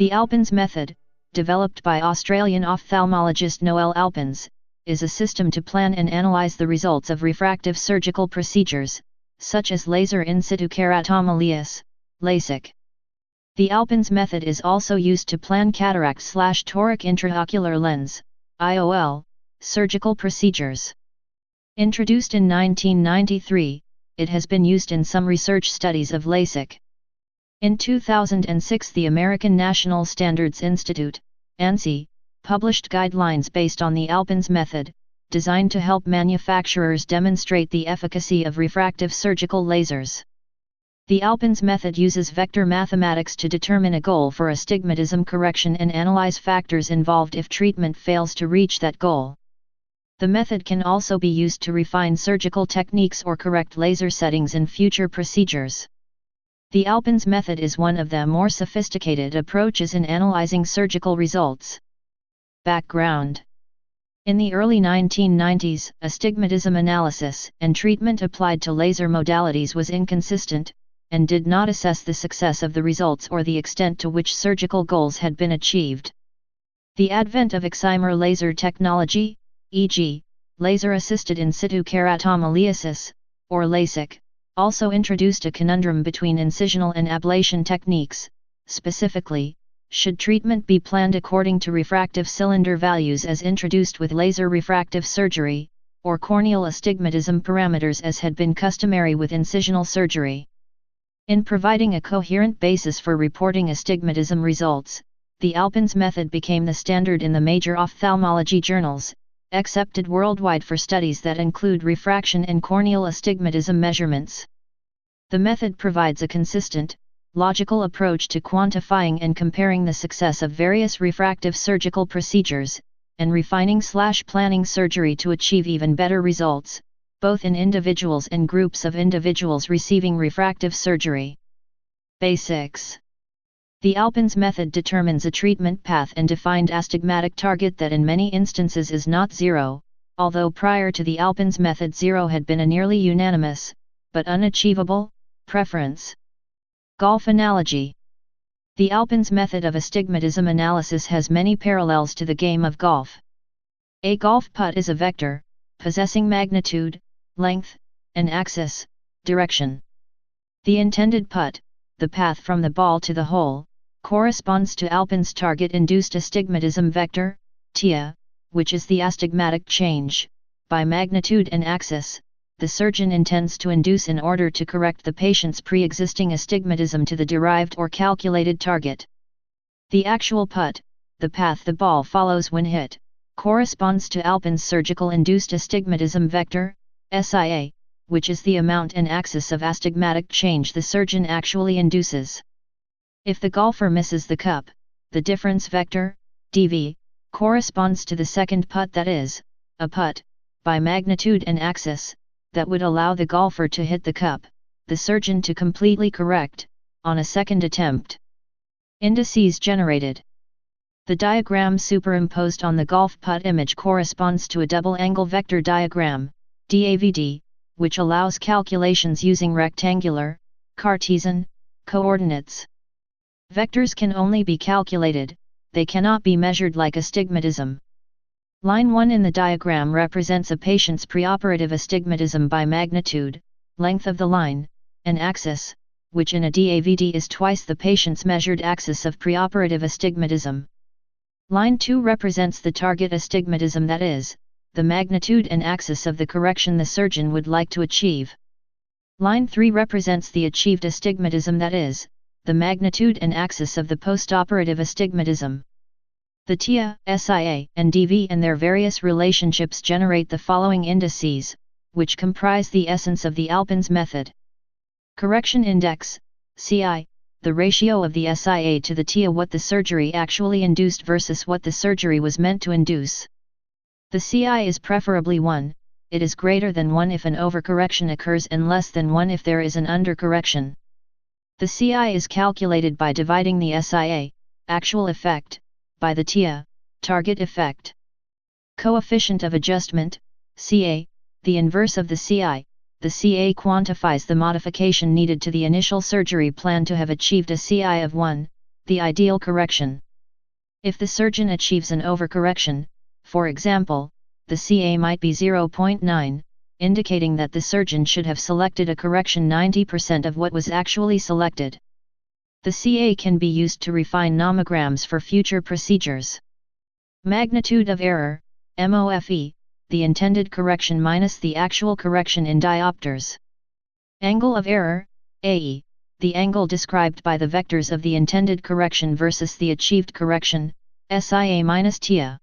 The Alpins method, developed by Australian ophthalmologist Noel Alpins, is a system to plan and analyze the results of refractive surgical procedures, such as laser in situ keratomelia, LASIK. The Alpins method is also used to plan cataract/toric intraocular lens, IOL, surgical procedures. Introduced in 1993, it has been used in some research studies of LASIK. In 2006, the American National Standards Institute, ANSI, published guidelines based on the Alpins method, designed to help manufacturers demonstrate the efficacy of refractive surgical lasers. The Alpins method uses vector mathematics to determine a goal for astigmatism correction and analyze factors involved if treatment fails to reach that goal. The method can also be used to refine surgical techniques or correct laser settings in future procedures. The Alpins method is one of the more sophisticated approaches in analyzing surgical results. Background: in the early 1990s, astigmatism analysis and treatment applied to laser modalities was inconsistent, and did not assess the success of the results or the extent to which surgical goals had been achieved. The advent of excimer laser technology, e.g., laser-assisted in situ keratomelia, or LASIK, also introduced a conundrum between incisional and ablation techniques. Specifically, should treatment be planned according to refractive cylinder values as introduced with laser refractive surgery, or corneal astigmatism parameters as had been customary with incisional surgery? In providing a coherent basis for reporting astigmatism results, the Alpins method became the standard in the major ophthalmology journals, accepted worldwide for studies that include refraction and corneal astigmatism measurements. The method provides a consistent, logical approach to quantifying and comparing the success of various refractive surgical procedures, and refining/planning surgery to achieve even better results, both in individuals and groups of individuals receiving refractive surgery. Basics: the Alpins method determines a treatment path and defined astigmatic target that in many instances is not zero, although prior to the Alpins method zero had been a nearly unanimous, but unachievable, preference. Golf analogy: the Alpins method of astigmatism analysis has many parallels to the game of golf. A golf putt is a vector, possessing magnitude, length, and axis, direction. The intended putt, the path from the ball to the hole, corresponds to Alpins' target-induced astigmatism vector, TIA, which is the astigmatic change, by magnitude and axis, the surgeon intends to induce in order to correct the patient's pre-existing astigmatism to the derived or calculated target. The actual putt, the path the ball follows when hit, corresponds to Alpins' surgical-induced astigmatism vector, SIA, which is the amount and axis of astigmatic change the surgeon actually induces. If the golfer misses the cup, the difference vector, DV, corresponds to the second putt, that is, a putt, by magnitude and axis, that would allow the golfer to hit the cup, the surgeon to completely correct, on a second attempt. Indices generated. The diagram superimposed on the golf putt image corresponds to a double-angle vector diagram, DAVD, which allows calculations using rectangular, Cartesian, coordinates. Vectors can only be calculated, they cannot be measured like astigmatism. Line 1 in the diagram represents a patient's preoperative astigmatism by magnitude, length of the line, and axis, which in a DAVD is twice the patient's measured axis of preoperative astigmatism. Line 2 represents the target astigmatism, that is, the magnitude and axis of the correction the surgeon would like to achieve. Line 3 represents the achieved astigmatism, that is, the magnitude and axis of the postoperative astigmatism. The TIA, SIA, and DV and their various relationships generate the following indices, which comprise the essence of the Alpins method. Correction index, CI, the ratio of the SIA to the TIA, what the surgery actually induced versus what the surgery was meant to induce. The CI is preferably 1, it is greater than 1 if an overcorrection occurs and less than 1 if there is an undercorrection. The CI is calculated by dividing the SIA, actual effect, by the TIA, target effect. Coefficient of adjustment, CA, the inverse of the CI, the CA quantifies the modification needed to the initial surgery plan to have achieved a CI of 1, the ideal correction. If the surgeon achieves an overcorrection, for example, the CA might be 0.9, indicating that the surgeon should have selected a correction 90% of what was actually selected. The CA can be used to refine nomograms for future procedures. Magnitude of error, MOFE, the intended correction minus the actual correction in diopters. Angle of error, AE, the angle described by the vectors of the intended correction versus the achieved correction, SIA minus TIA.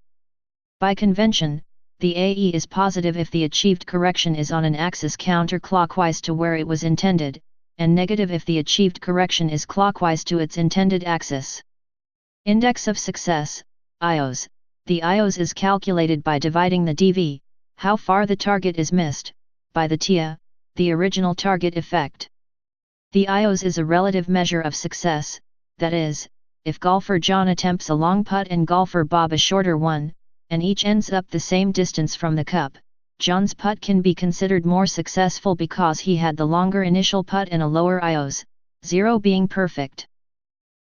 By convention, the AE is positive if the achieved correction is on an axis counterclockwise to where it was intended, and negative if the achieved correction is clockwise to its intended axis. Index of success, IOS. The IOS is calculated by dividing the DV, how far the target is missed, by the TIA, the original target effect. The IOS is a relative measure of success, that is, if golfer John attempts a long putt and golfer Bob a shorter one, and each ends up the same distance from the cup, John's putt can be considered more successful because he had the longer initial putt and a lower IOS, 0 being perfect.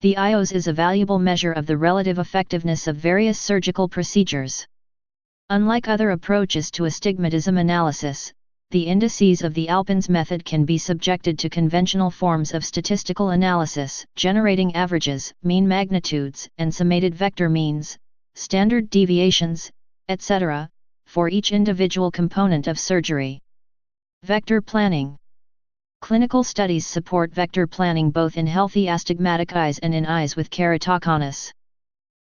The IOS is a valuable measure of the relative effectiveness of various surgical procedures. Unlike other approaches to astigmatism analysis, the indices of the Alpins method can be subjected to conventional forms of statistical analysis, generating averages, mean magnitudes, and summated vector means, standard deviations, etc., for each individual component of surgery. Vector planning. Clinical studies support vector planning both in healthy astigmatic eyes and in eyes with keratoconus.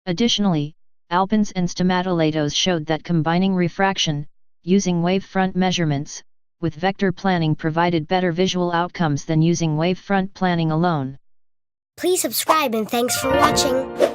Additionally, Alpins and stomatoletos showed that combining refraction, using wavefront measurements, with vector planning provided better visual outcomes than using wavefront planning alone. Please subscribe and thanks for watching.